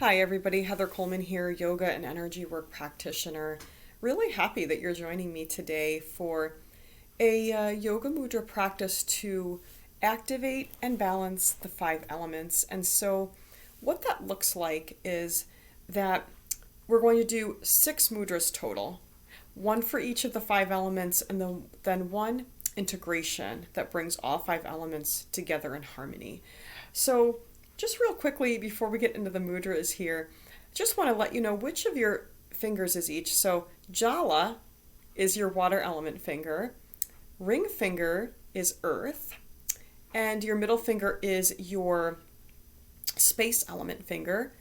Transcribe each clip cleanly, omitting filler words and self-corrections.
Hi, everybody. Heather Coleman here, yoga and energy work practitioner. Really happy that you're joining me today for a yoga mudra practice to activate and balance the five elements. And so, what that looks like is that we're going to do six mudras total, one for each of the five elements, and then one integration that brings all five elements together in harmony. So, just real quickly before we get into the mudras here, just want to let you know which of your fingers is each. So, Jala is your water element finger, ring finger is earth, and your middle finger is your space element finger.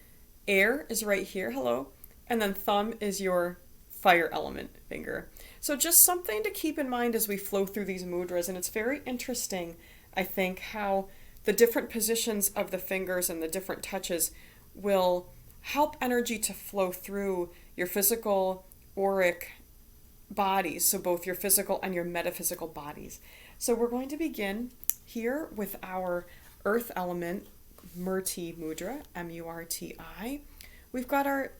Air is right here, hello, and then thumb is your fire element finger. So just something to keep in mind as we flow through these mudras, and it's very interesting, I think, how the different positions of the fingers and the different touches will help energy to flow through your physical, auric bodies, so both your physical and your metaphysical bodies. So we're going to begin here with our earth element, Murti Mudra, M-U-R-T-I. We've got our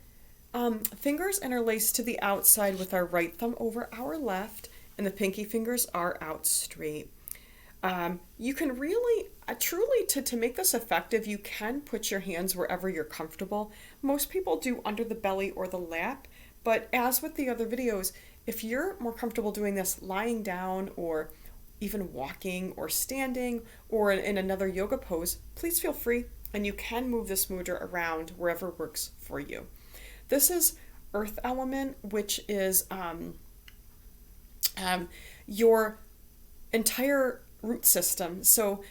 fingers interlaced to the outside with our right thumb over our left, and the pinky fingers are out straight. You can really, truly, to make this effective, you can put your hands wherever you're comfortable. Most people do under the belly or the lap, but as with the other videos, if you're more comfortable doing this lying down or even walking or standing or in another yoga pose, please feel free, and you can move this mudra around wherever works for you. This is earth element, which is your entire root system. So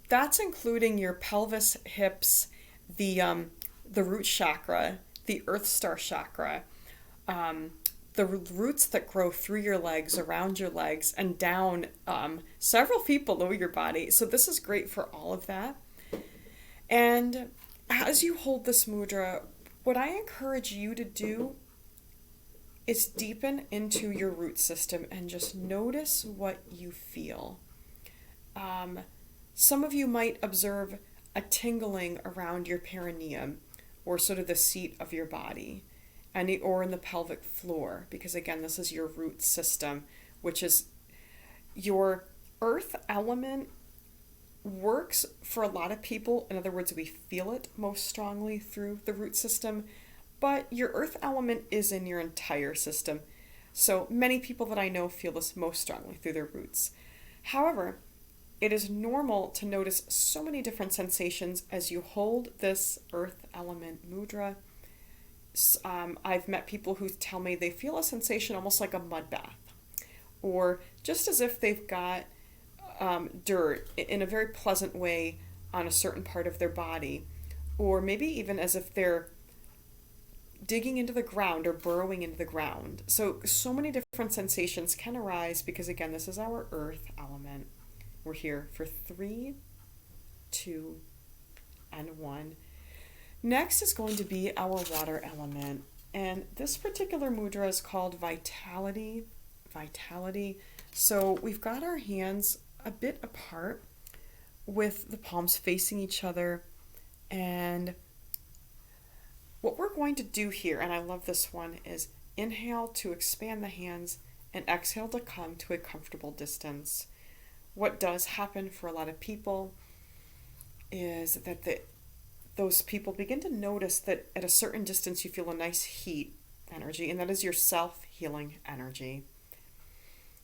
that's including your pelvis, hips, the root chakra, the earth star chakra, the roots that grow through your legs, around your legs, and down several feet below your body. So this is great for all of that. And as you hold this mudra, what I encourage you to do is deepen into your root system and just notice what you feel. Some of you might observe a tingling around your perineum or sort of the seat of your body or in the pelvic floor, because again, this is your root system, which is your earth element works for a lot of people. In other words, we feel it most strongly through the root system, but your earth element is in your entire system. So many people that I know feel this most strongly through their roots. However, it is normal to notice so many different sensations as you hold this earth element mudra. I've met people who tell me they feel a sensation almost like a mud bath, or just as if they've got dirt in a very pleasant way on a certain part of their body, or maybe even as if they're digging into the ground or burrowing into the ground. So many different sensations can arise because, again, this is our earth element. We're here for 3, 2, and 1. Next is going to be our water element. And this particular mudra is called Vitality. Vitality. So we've got our hands a bit apart with the palms facing each other. And what we're going to do here, and I love this one, is inhale to expand the hands and exhale to come to a comfortable distance. What does happen for a lot of people is that those people begin to notice that at a certain distance you feel a nice heat energy, and that is your self-healing energy.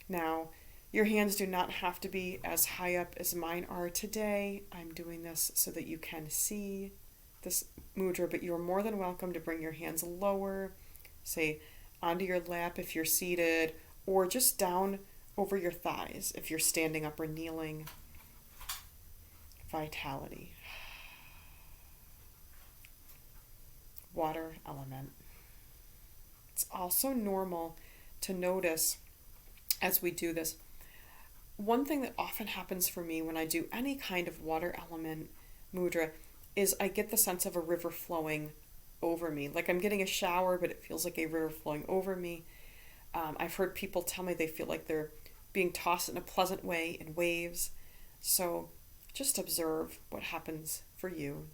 Now, your hands do not have to be as high up as mine are today. I'm doing this so that you can see this mudra, but you're more than welcome to bring your hands lower, say onto your lap if you're seated, or just down over your thighs if you're standing up or kneeling. Vitality. Water element. It's also normal to notice as we do this. One thing that often happens for me when I do any kind of water element mudra is I get the sense of a river flowing over me. Like I'm getting a shower, but it feels like a river flowing over me. I've heard people tell me they feel like they're being tossed in a pleasant way in waves. So just observe what happens for you.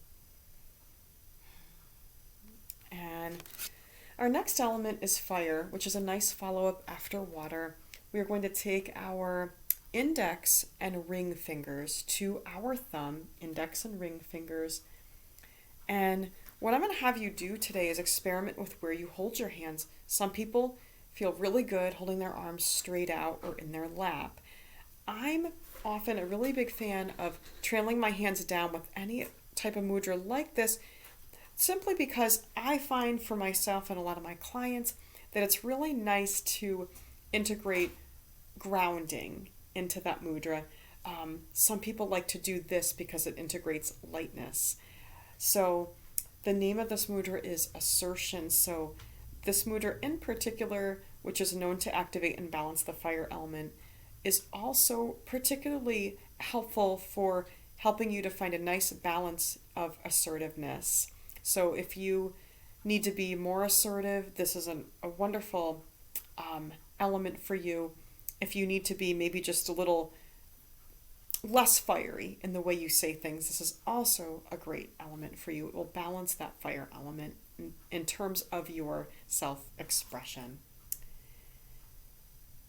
our next element is fire, which is a nice follow-up after water. We are going to take our index and ring fingers to our thumb, index and ring fingers. And what I'm going to have you do today is experiment with where you hold your hands. Some people feel really good holding their arms straight out or in their lap. I'm often a really big fan of trailing my hands down with any type of mudra like this, simply because I find for myself and a lot of my clients that it's really nice to integrate grounding into that mudra. Some people like to do this because it integrates lightness. So the name of this mudra is assertion. So this mudra in particular, which is known to activate and balance the fire element, is also particularly helpful for helping you to find a nice balance of assertiveness. So if you need to be more assertive, this is a wonderful element for you. If you need to be maybe just a little less fiery in the way you say things, this is also a great element for you. It will balance that fire element in terms of your self-expression.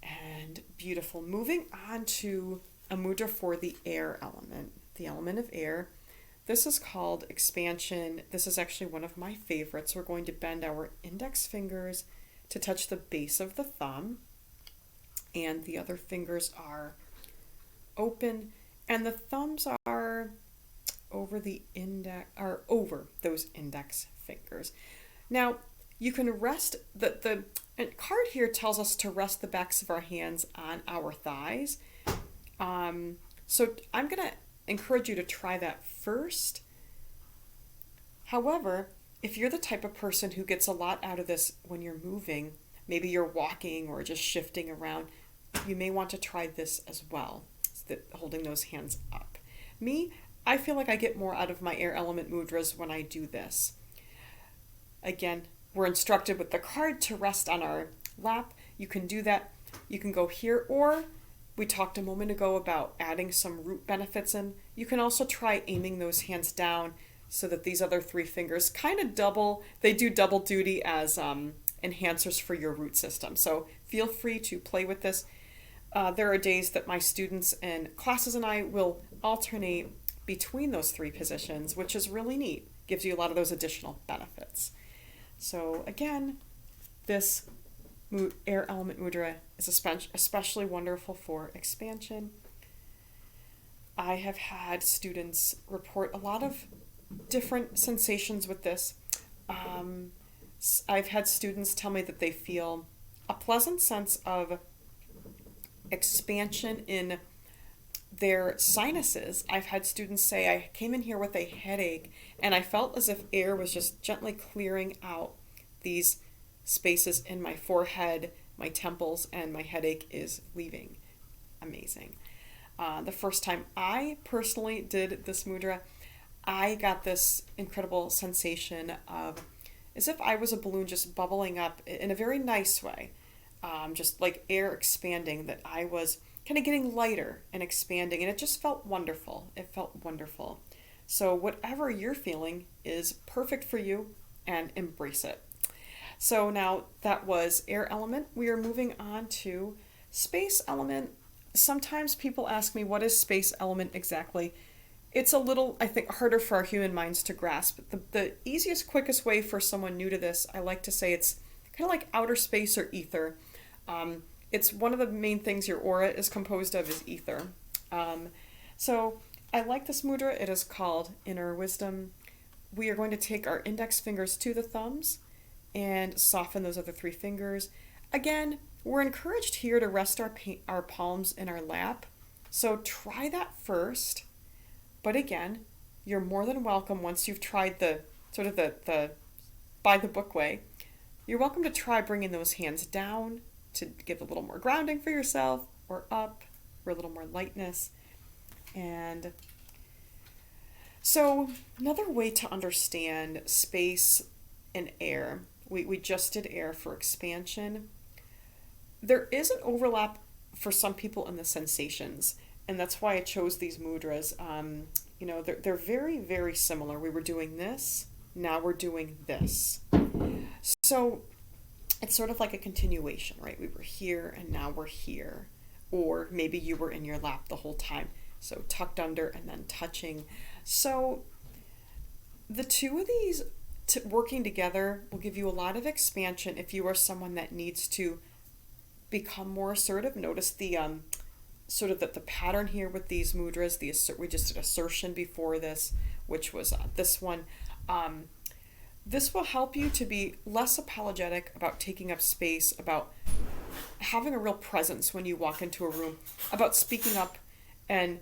And beautiful. Moving on to a mudra for the air element, the element of air. This is called expansion. This is actually one of my favorites. We're going to bend our index fingers to touch the base of the thumb, and the other fingers are open, and the thumbs are over those index fingers. Now, you can rest the card here tells us to rest the backs of our hands on our thighs. So I'm going to encourage you to try that first. However, if you're the type of person who gets a lot out of this when you're moving, maybe you're walking or just shifting around, you may want to try this as well, holding those hands up. I feel like I get more out of my air element mudras when I do this. Again, we're instructed with the card to rest on our lap. You can do that. You can go here, or we talked a moment ago about adding some root benefits in. You can also try aiming those hands down so that these other three fingers kind of double duty as enhancers for your root system. So feel free to play with this. There are days that my students and classes and I will alternate between those three positions, which is really neat. Gives you a lot of those additional benefits. So again, this air element mudra is especially wonderful for expansion. I have had students report a lot of different sensations with this. I've had students tell me that they feel a pleasant sense of expansion in their sinuses. I've had students say, I came in here with a headache and I felt as if air was just gently clearing out these spaces in my forehead, my temples, and my headache is leaving. Amazing. The first time I personally did this mudra, I got this incredible sensation of as if I was a balloon just bubbling up in a very nice way. Just like air expanding, that I was kind of getting lighter and expanding, and it just felt wonderful. It felt wonderful. So whatever you're feeling is perfect for you, and embrace it. So now that was air element. We are moving on to space element. Sometimes people ask me, what is space element exactly? It's a little, I think, harder for our human minds to grasp. The easiest, quickest way for someone new to this, I like to say it's kind of like outer space or ether. It's one of the main things your aura is composed of is ether. So I like this mudra. It is called Inner Wisdom. We are going to take our index fingers to the thumbs and soften those other three fingers. Again, we're encouraged here to rest our palms in our lap. So try that first. But again, you're more than welcome, once you've tried the by the book way, you're welcome to try bringing those hands down to give a little more grounding for yourself, or up for a little more lightness. And so another way to understand space and air, we just did air for expansion. There is an overlap for some people in the sensations, and that's why I chose these mudras. They're very, very similar. We were doing this, now we're doing this. So it's sort of like a continuation, right? We were here and now we're here. Or maybe you were in your lap the whole time. So tucked under and then touching. So the two of these working together will give you a lot of expansion if you are someone that needs to become more assertive. Notice the sort of the pattern here with these mudras. We just did assertion before this, which was this one. This will help you to be less apologetic about taking up space, about having a real presence when you walk into a room, about speaking up. And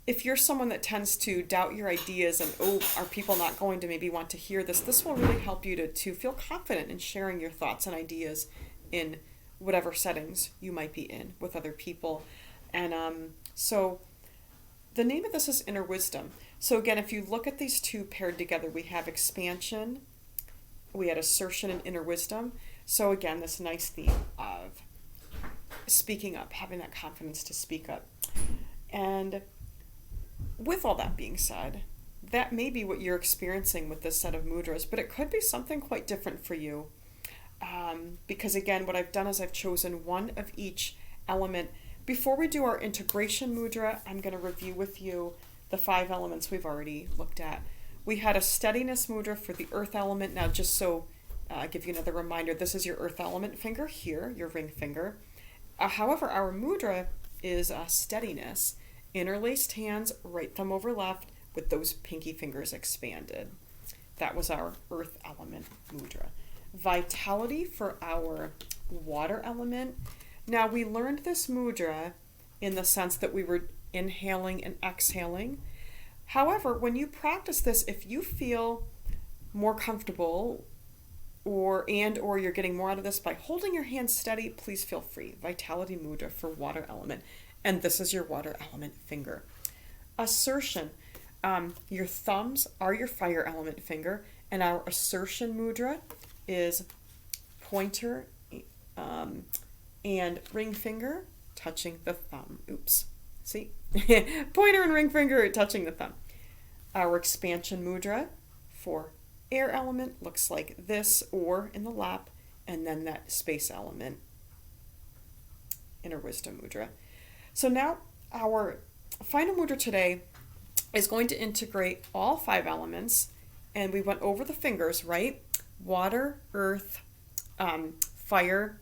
if you're someone that tends to doubt your ideas and, oh, are people not going to maybe want to hear this? This will really help you to feel confident in sharing your thoughts and ideas in whatever settings you might be in with other people. And so the name of this is Inner Wisdom. So again, if you look at these two paired together, we have expansion, we had assertion and inner wisdom. So again, this nice theme of speaking up, having that confidence to speak up. And with all that being said, that may be what you're experiencing with this set of mudras, but it could be something quite different for you. Because again, what I've done is I've chosen one of each element. Before we do our integration mudra, I'm going to review with you the 5 elements we've already looked at. We had a steadiness mudra for the earth element. Now, just so I'll give you another reminder, this is your earth element finger here, your ring finger. However, our mudra is steadiness. Interlaced hands, right thumb over left, with those pinky fingers expanded. That was our earth element mudra. Vitality for our water element. Now, we learned this mudra in the sense that we were inhaling and exhaling. However, when you practice this, if you feel more comfortable or you're getting more out of this by holding your hands steady, please feel free. Vitality mudra for water element. And this is your water element finger. Assertion. Your thumbs are your fire element finger, and our assertion mudra is pointer and ring finger touching the thumb. Oops. See? Pointer and ring finger touching the thumb. Our expansion mudra for air element looks like this, or in the lap, and then that space element, inner wisdom mudra. So now our final mudra today is going to integrate all 5 elements, and we went over the fingers, right? Water, earth, fire,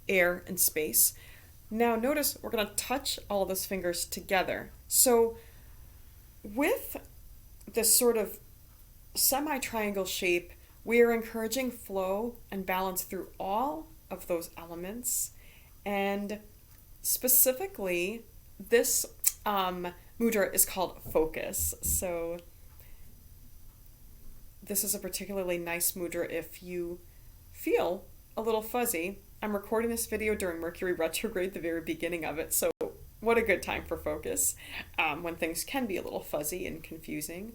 air, and space. Now notice we're going to touch all those fingers together. So with this sort of semi-triangle shape, we are encouraging flow and balance through all of those elements. And specifically, this mudra is called focus. So this is a particularly nice mudra if you feel a little fuzzy. I'm recording this video during Mercury retrograde, the very beginning of it, so what a good time for focus when things can be a little fuzzy and confusing.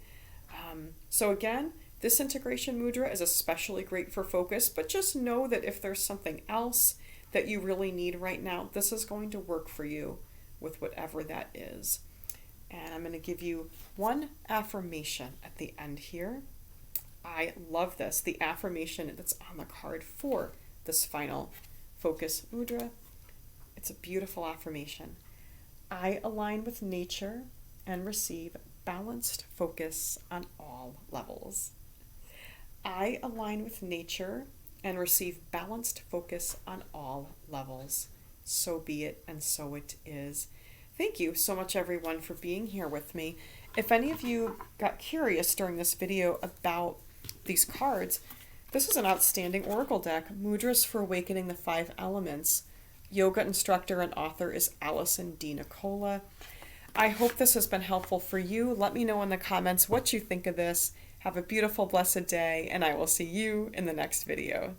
So again, this integration mudra is especially great for focus, but just know that if there's something else that you really need right now, this is going to work for you with whatever that is. And I'm going to give you one affirmation at the end here. I love this, the affirmation that's on the card for this final focus mudra. It's a beautiful affirmation. I align with nature and receive balanced focus on all levels. I align with nature and receive balanced focus on all levels. So be it, and so it is. Thank you so much, everyone, for being here with me. If any of you got curious during this video about these cards, this is an outstanding oracle deck, Mudras for Awakening the 5 Elements. Yoga instructor and author is Allison D. Nicola. I hope this has been helpful for you. Let me know in the comments what you think of this. Have a beautiful, blessed day, and I will see you in the next video.